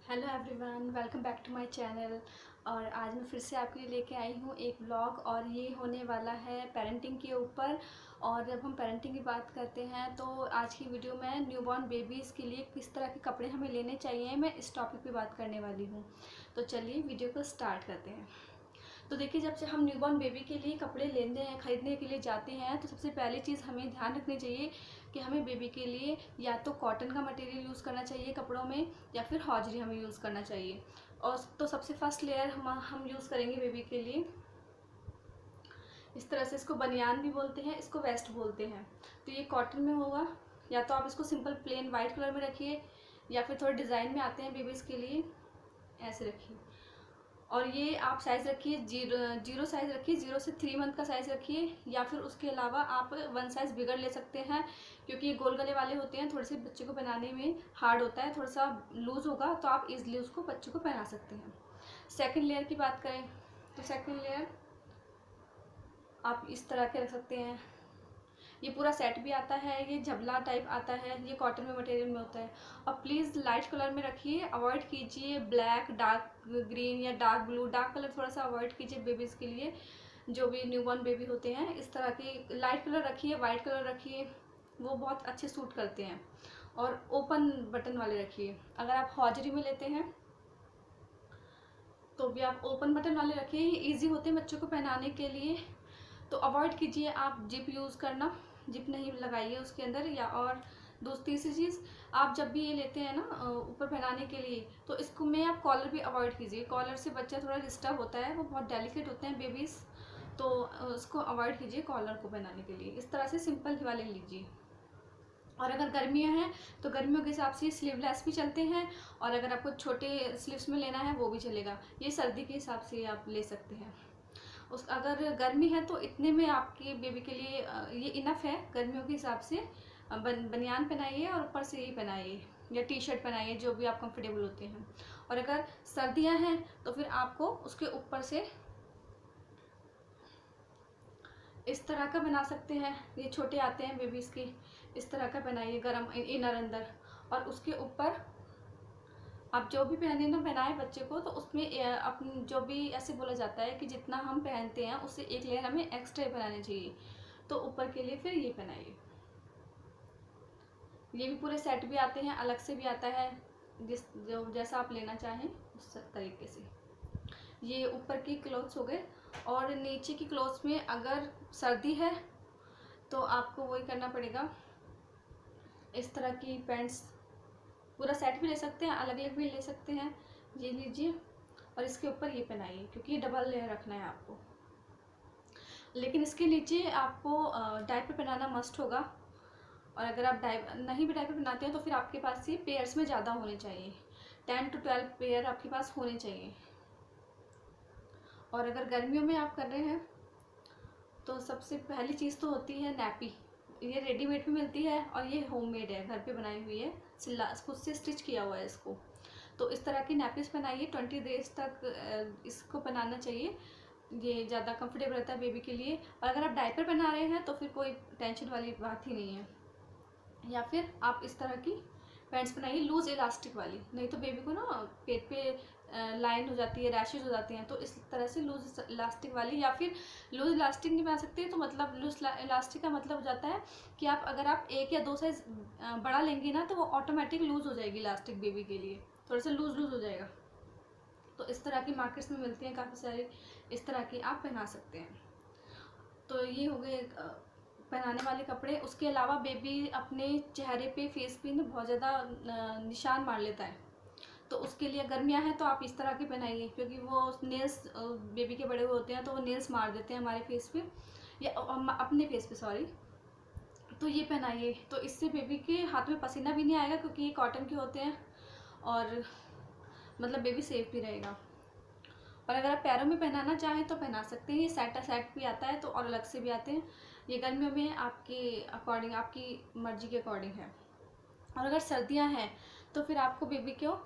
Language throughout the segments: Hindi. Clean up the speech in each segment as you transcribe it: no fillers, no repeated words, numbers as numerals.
Hello everyone, welcome back to my channel. और आज मैं फिर से आपके लिए लेके आई हूँ एक ब्लॉग और ये होने वाला है पेरेंटिंग के ऊपर। और जब हम पेरेंटिंग की बात करते हैं तो आज की वीडियो में न्यूबॉर्न बेबीज़ के लिए किस तरह के कपड़े हमें लेने चाहिए, मैं इस टॉपिक पे बात करने वाली हूँ। तो चलिए वीडियो को स्टार्ट करते हैं। तो देखिए, जब से हम न्यूबॉर्न बेबी के लिए कपड़े खरीदने के लिए जाते हैं तो सबसे पहली चीज़ हमें ध्यान रखनी चाहिए कि हमें बेबी के लिए या तो कॉटन का मटेरियल यूज़ करना चाहिए कपड़ों में, या फिर हौजरी हमें यूज़ करना चाहिए। और तो सबसे फर्स्ट लेयर हम यूज़ करेंगे बेबी के लिए इस तरह से। इसको बनियान भी बोलते हैं, इसको वेस्ट बोलते हैं। तो ये कॉटन में होगा, या तो आप इसको सिंपल प्लेन वाइट कलर में रखिए, या फिर थोड़े डिज़ाइन में आते हैं बेबीज़ के लिए, ऐसे रखिए। और ये आप साइज़ रखिए जीरो साइज़ रखिए, 0 से 3 मंथ का साइज़ रखिए, या फिर उसके अलावा आप 1 साइज़ बिगड़ ले सकते हैं, क्योंकि ये गोल गले वाले होते हैं, थोड़े से बच्चे को पहनाने में हार्ड होता है, थोड़ा सा लूज़ होगा तो आप इजीली उसको बच्चे को पहना सकते हैं। सेकंड लेयर की बात करें तो सेकंड लेयर आप इस तरह के रख सकते हैं। ये पूरा सेट भी आता है, ये झबला टाइप आता है, ये कॉटन में मटेरियल में होता है। और प्लीज़ लाइट कलर में रखिए, अवॉइड कीजिए ब्लैक, डार्क ग्रीन या डार्क ब्लू। डार्क कलर थोड़ा सा अवॉइड कीजिए बेबीज़ के लिए, जो भी न्यूबॉर्न बेबी होते हैं। इस तरह की लाइट कलर रखिए, वाइट कलर रखिए, वो बहुत अच्छे सूट करते हैं। और ओपन बटन वाले रखिए। अगर आप हौजरी में लेते हैं तो भी आप ओपन बटन वाले रखिए, ये ईजी होते हैं बच्चों को पहनाने के लिए। तो अवॉइड कीजिए आप जिप यूज़ करना, जिप नहीं लगाइए उसके अंदर। या और तीसरी चीज़, आप जब भी ये लेते हैं ना ऊपर पहनाने के लिए, तो इसको में आप कॉलर भी अवॉइड कीजिए। कॉलर से बच्चा थोड़ा डिस्टर्ब होता है, वो बहुत डेलिकेट होते हैं बेबीज़, तो उसको अवॉइड कीजिए कॉलर को पहनाने के लिए। इस तरह से सिंपल ही वाले लीजिए। और अगर गर्मियाँ हैं तो गर्मियों के हिसाब से स्लीवलेस भी चलते हैं, और अगर आपको छोटे स्लीव्स में लेना है वो भी चलेगा। ये सर्दी के हिसाब से आप ले सकते हैं। अगर गर्मी है तो इतने में आपकी बेबी के लिए ये इनफ है। गर्मियों के हिसाब से बनियान पहनाइए और ऊपर से ये पहनाइए, या टी शर्ट पहनाइए, जो भी आप कंफर्टेबल होते हैं। और अगर सर्दियां हैं तो फिर आपको उसके ऊपर से इस तरह का बना सकते हैं, ये छोटे आते हैं बेबीज़ के, इस तरह का पहनाइए गरम इनर अंदर। और उसके ऊपर आप जो भी पहने ना पहनाए बच्चे को, तो उसमें अपन जो भी ऐसे बोला जाता है कि जितना हम पहनते हैं उससे एक लेयर हमें एक्स्ट्रा पहनानी चाहिए। तो ऊपर के लिए फिर ये पहनाइए। ये भी पूरे सेट भी आते हैं, अलग से भी आता है, जैसा आप लेना चाहें उस तरीके से। ये ऊपर की क्लोथ्स हो गए। और नीचे की क्लोथ्स में अगर सर्दी है तो आपको वही करना पड़ेगा, इस तरह की पैंट्स पूरा सेट भी ले सकते हैं, अलग अलग भी ले सकते हैं। ये लीजिए और इसके ऊपर ये पहनाइए, क्योंकि ये डबल लेयर रखना है आपको। लेकिन इसके नीचे आपको डायपर पहनाना मस्ट होगा। और अगर आप नहीं भी डायपर पहनाते हैं तो फिर आपके पास ये पेयर्स में ज़्यादा होने चाहिए, 10 to 12 पेयर आपके पास होने चाहिए। और अगर गर्मियों में आप कर रहे हैं तो सबसे पहली चीज़ तो होती है नैपी। ये रेडीमेड भी मिलती है और ये होममेड है, घर पे बनाई हुई है, खुद से स्टिच किया हुआ है इसको। तो इस तरह की नैपीज पहनाइए, 20 डेज तक इसको पहनाना चाहिए। ये ज़्यादा कंफर्टेबल रहता है बेबी के लिए। और अगर आप डायपर पहना रहे हैं तो फिर कोई टेंशन वाली बात ही नहीं है। या फिर आप इस तरह की पैंट्स बनाइए लूज़ इलास्टिक वाली, नहीं तो बेबी को ना पेट पे लाइन हो जाती है, रैशेज हो जाते हैं। तो इस तरह से लूज़ इलास्टिक वाली, या फिर लूज़ इलास्टिक नहीं बना सकते तो मतलब लूज़ इलास्टिक का मतलब हो जाता है कि अगर आप 1 या 2 साइज़ बड़ा लेंगे ना तो वो ऑटोमेटिक लूज़ हो जाएगी इलास्टिक बेबी के लिए, थोड़ा सा लूज़ हो जाएगा। तो इस तरह की मार्केट्स में मिलती हैं काफ़ी सारी, इस तरह की आप पहना सकते हैं। तो ये हो गए पहनाने वाले कपड़े। उसके अलावा बेबी अपने चेहरे पे, फेस पे ना बहुत ज़्यादा निशान मार लेता है। तो उसके लिए गर्मियाँ हैं तो आप इस तरह के पहनाइए, क्योंकि वो नेल्स बेबी के बड़े हुए होते हैं तो वो नेल्स मार देते हैं हमारे फेस पे, या अपने फेस पे, सॉरी। तो ये पहनाइए, तो इससे बेबी के हाथ में पसीना भी नहीं आएगा, क्योंकि ये कॉटन के होते हैं। और मतलब बेबी सेफ भी रहेगा। और अगर आप पैरों में पहनाना चाहें तो पहना सकते हैं, ये सेट भी आता है तो, और अलग से भी आते हैं। ये गर्मियों में आपके अकॉर्डिंग, आपकी मर्जी के अकॉर्डिंग है। और अगर सर्दियां हैं तो फिर आपको बेबी को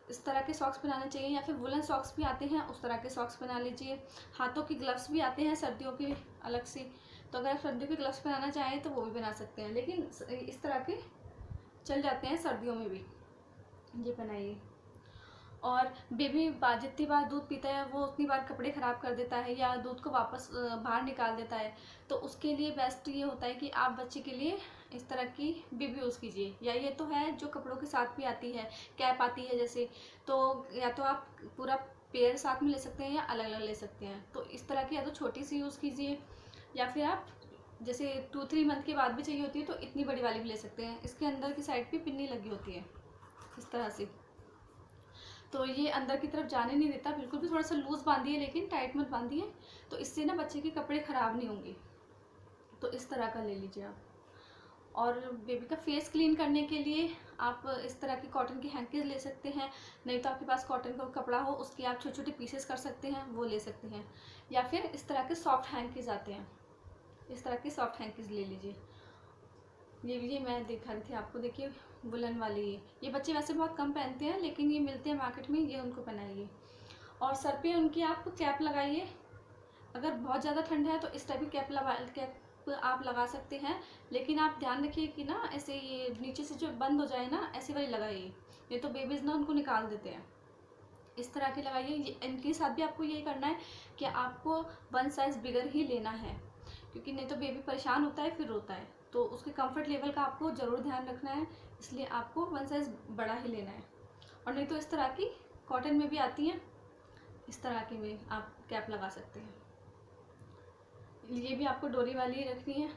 इस तरह के सॉक्स पहनाने चाहिए, या फिर वुलन सॉक्स भी आते हैं, उस तरह के सॉक्स पहना लीजिए। हाथों की ग्लव्स भी आते हैं सर्दियों के अलग से, तो अगर आप सर्दियों के ग्लव्स पहनाना चाहें तो वो भी बना सकते हैं, लेकिन इस तरह के चल जाते हैं सर्दियों में भी। ये पहनाइए। और बेबी जितनी बार दूध पीता है वो उतनी बार कपड़े ख़राब कर देता है या दूध को वापस बाहर निकाल देता है। तो उसके लिए बेस्ट ये होता है कि आप बच्चे के लिए इस तरह की बेबी यूज़ कीजिए। या ये तो है जो कपड़ों के साथ भी आती है, कैप आती है जैसे, तो या तो आप पूरा पेयर साथ में ले सकते हैं या अलग अलग ले सकते हैं। तो इस तरह की या तो छोटी सी यूज़ कीजिए, या फिर आप जैसे 2-3 मंथ के बाद भी चाहिए होती है तो इतनी बड़ी वाली भी ले सकते हैं। इसके अंदर की साइड पे पिन्नी लगी होती है इस तरह से, तो ये अंदर की तरफ जाने नहीं देता बिल्कुल भी। थोड़ा सा लूज़ बांधिए लेकिन टाइट मत बांधिए, तो इससे ना बच्चे के कपड़े ख़राब नहीं होंगे। तो इस तरह का ले लीजिए आप। और बेबी का फेस क्लीन करने के लिए आप इस तरह की कॉटन की हैंकीज ले सकते हैं, नहीं तो आपके पास कॉटन का कपड़ा हो उसकी आप छोटे छोटे पीसेस कर सकते हैं, वो ले सकते हैं। या फिर इस तरह के सॉफ्ट हैंकीज आते हैं, इस तरह के सॉफ्ट हैंकीज ले लीजिए। ये मैं दिखा रही थी आपको, देखिए वुलन वाली। ये बच्चे वैसे बहुत कम पहनते हैं लेकिन ये मिलते हैं मार्केट में, ये उनको पहनाइए। और सर पे उनकी आप कैप लगाइए। अगर बहुत ज़्यादा ठंड है तो इस टाइप की कैप आप लगा सकते हैं, लेकिन आप ध्यान रखिए कि ना ऐसे ये नीचे से जो बंद हो जाए ना, ऐसी वाली लगाइए, नहीं तो बेबीज़ ना उनको निकाल देते हैं। इस तरह की लगाइए। इनके साथ भी आपको यही करना है कि आपको 1 साइज़ बिगर ही लेना है, क्योंकि नहीं तो बेबी परेशान होता है फिर रोता है। तो उसके कंफर्ट लेवल का आपको ज़रूर ध्यान रखना है, इसलिए आपको 1 साइज़ बड़ा ही लेना है। और नहीं तो इस तरह की कॉटन में भी आती हैं, इस तरह की में आप कैप लगा सकते हैं। ये भी आपको डोरी वाली रखनी है,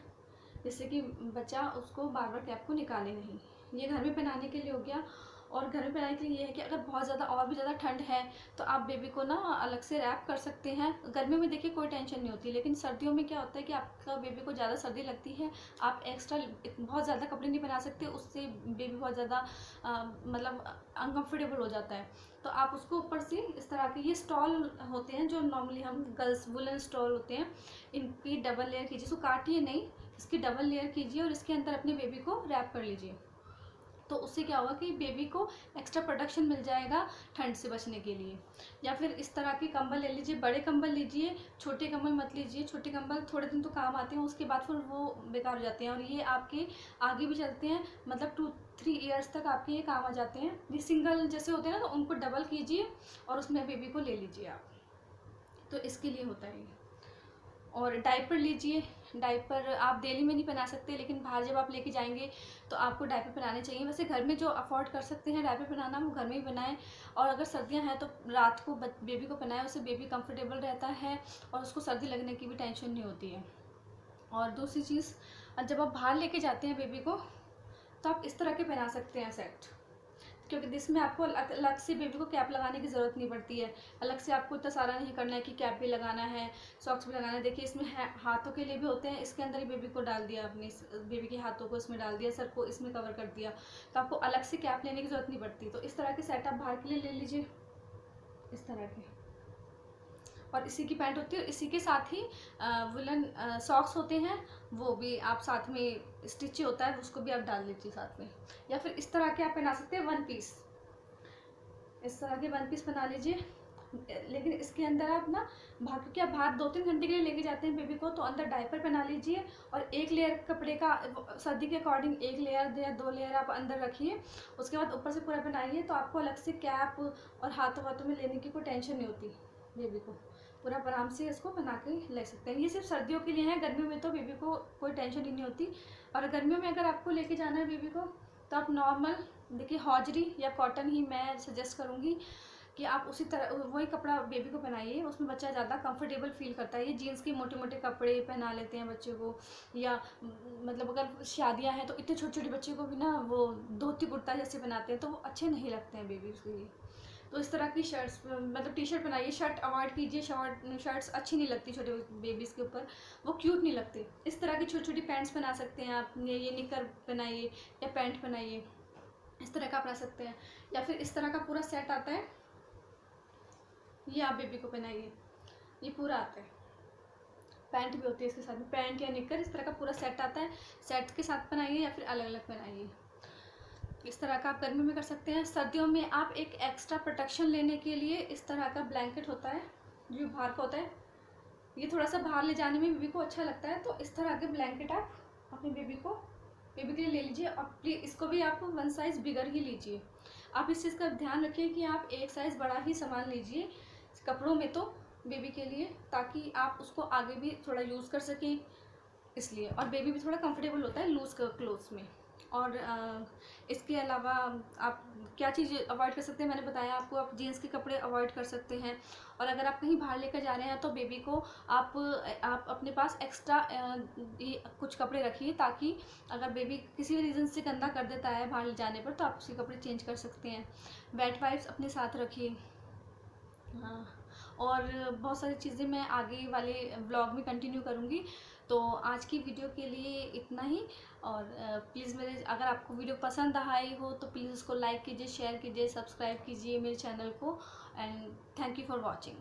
जिससे कि बच्चा उसको बार बार कैप को निकाले नहीं। ये घर में पहनाने के लिए हो गया। और घर में पहनाने के लिए ये है कि अगर बहुत ज़्यादा और भी ज़्यादा ठंड है तो आप बेबी को ना अलग से रैप कर सकते हैं। गर्मियों में देखिए कोई टेंशन नहीं होती, लेकिन सर्दियों में क्या होता है कि आपका बेबी को ज़्यादा सर्दी लगती है, आप एक्स्ट्रा बहुत ज़्यादा कपड़े नहीं पहना सकते, उससे बेबी बहुत ज़्यादा मतलब अनकम्फर्टेबल हो जाता है। तो आप उसको ऊपर से इस तरह के ये स्टॉल होते हैं जो नॉर्मली हम गर्ल्स वुलन स्टॉल होते हैं, इनकी डबल लेयर कीजिए, इसको काटिए नहीं, इसकी डबल लेयर कीजिए और इसके अंदर अपने बेबी को रैप कर लीजिए। तो उससे क्या होगा कि बेबी को एक्स्ट्रा प्रोटेक्शन मिल जाएगा ठंड से बचने के लिए। या फिर इस तरह के कंबल ले लीजिए, बड़े कंबल लीजिए, छोटे कंबल मत लीजिए। छोटे कंबल थोड़े दिन तो काम आते हैं, उसके बाद फिर वो बेकार हो जाते हैं, और ये आपके आगे भी चलते हैं, मतलब 2-3 ईयर्स तक आपके ये काम आ जाते हैं। ये सिंगल जैसे होते हैं ना, तो उनको डबल कीजिए और उसमें बेबी को ले लीजिए आप, तो इसके लिए होता है ये। और डायपर लीजिए। डायपर आप डेली में नहीं पहना सकते, लेकिन बाहर जब आप लेके जाएंगे तो आपको डायपर पहनाने चाहिए। वैसे घर में जो अफोर्ड कर सकते हैं डायपर पहनाना, वो घर में ही बनाएं। और अगर सर्दियां हैं तो रात को बेबी को पहनाएं, उससे बेबी कंफर्टेबल रहता है और उसको सर्दी लगने की भी टेंशन नहीं होती है। और दूसरी चीज़, जब आप बाहर लेके जाते हैं बेबी को तो आप इस तरह के पहना सकते हैं सेट, क्योंकि इसमें आपको अलग से बेबी को कैप लगाने की ज़रूरत नहीं पड़ती है। अलग से आपको इतना सारा नहीं करना है कि कैप भी लगाना है, सॉक्स भी लगाना है। देखिए इसमें हाथों के लिए भी होते हैं, इसके अंदर ही बेबी को डाल दिया, अपने बेबी के हाथों को इसमें डाल दिया, सर को इसमें कवर कर दिया, तो आपको अलग से कैप लेने की ज़रूरत नहीं पड़ती। तो इस तरह के सेट आप बाहर के लिए ले लीजिए, इस तरह के। और इसी की पैंट होती है, इसी के साथ ही वुलन सॉक्स होते हैं, वो भी आप साथ में स्टिच होता है, उसको भी आप डाल लीजिए साथ में। या फिर इस तरह के आप पहना सकते हैं 1 पीस, इस तरह के 1 पीस बना लीजिए। लेकिन इसके अंदर आप ना क्योंकि आप बाहर 2-3 घंटे के लिए लेके जाते हैं बेबी को, तो अंदर डायपर पहना लीजिए और 1 लेयर कपड़े का सर्दी के अकॉर्डिंग 1 लेयर या 2 लेयर आप अंदर रखिए। उसके बाद ऊपर से पूरा बनाइए, तो आपको अलग से कैप और हाथों वाथों में लेने की कोई टेंशन नहीं होती। बेबी को पूरा आराम से इसको बना के ले सकते हैं। ये सिर्फ सर्दियों के लिए है, गर्मियों में तो बेबी को कोई टेंशन ही नहीं होती। और गर्मियों में अगर आपको लेके जाना है बेबी को, तो आप नॉर्मल देखिए हौजरी या कॉटन ही मैं सजेस्ट करूँगी कि आप उसी तरह वही कपड़ा बेबी को पहनाइए, उसमें बच्चा ज़्यादा कंफर्टेबल फील करता है। ये जीन्स के मोटे मोटे कपड़े पहना लेते हैं बच्चे को, या मतलब अगर शादियां हैं तो इतने छोटे छोटे बच्चे को भी ना वो धोती कुर्ता जैसे बनाते हैं, तो वो अच्छे नहीं लगते हैं बेबी के लिए। तो इस तरह की शर्ट्स मतलब टी शर्ट बनाइए, शर्ट अवॉइड कीजिए, शर्ट्स अच्छी नहीं लगती छोटे बेबीज़ के ऊपर, वो क्यूट नहीं लगते। इस तरह की छोटी छोटी पैंट्स बना सकते हैं आप, ये निकर बनाइए या पैंट बनाइए, इस तरह का बना सकते हैं। या फिर इस तरह का पूरा सेट आता है, ये आप बेबी को पहनाइए, ये पूरा आता है, पैंट भी होती है इसके साथ में, पैंट या निकर इस तरह का पूरा सेट आता है। सेट के साथ पहनाइए या फिर अलग अलग पहनाइए। इस तरह का आप गर्मी में कर सकते हैं। सर्दियों में आप एक एक्स्ट्रा प्रोटेक्शन लेने के लिए इस तरह का ब्लैंकेट होता है जो बाहर का होता है, ये थोड़ा सा बाहर ले जाने में बेबी को अच्छा लगता है, तो इस तरह के ब्लैंकेट आप अपने बेबी के लिए ले लीजिए। और प्लीज़ इसको भी आप 1 साइज़ बिगर ही लीजिए। आप इस चीज़ का ध्यान रखिए कि आप एक साइज़ बड़ा ही सामान लीजिए कपड़ों में, तो बेबी के लिए, ताकि आप उसको आगे भी थोड़ा यूज़ कर सकें इसलिए, और बेबी भी थोड़ा कंफर्टेबल होता है लूज़ क्लोथ्स में। और इसके अलावा आप क्या चीज़ अवॉइड कर सकते हैं, मैंने बताया आपको, आप जीन्स के कपड़े अवॉइड कर सकते हैं। और अगर आप कहीं बाहर लेकर जा रहे हैं तो बेबी को आप अपने पास एक्स्ट्रा ये कुछ कपड़े रखिए, ताकि अगर बेबी किसी भी रीज़न से गंदा कर देता है बाहर ले जाने पर, तो आप उसके कपड़े चेंज कर सकते हैं। वेट वाइप्स अपने साथ रखिए। हाँ, और बहुत सारी चीज़ें मैं आगे वाले व्लॉग में कंटिन्यू करूँगी। तो आज की वीडियो के लिए इतना ही। और प्लीज़ मेरे, अगर आपको वीडियो पसंद आई हो तो प्लीज़ उसको लाइक कीजिए, शेयर कीजिए, सब्सक्राइब कीजिए मेरे चैनल को। And thank you for watching.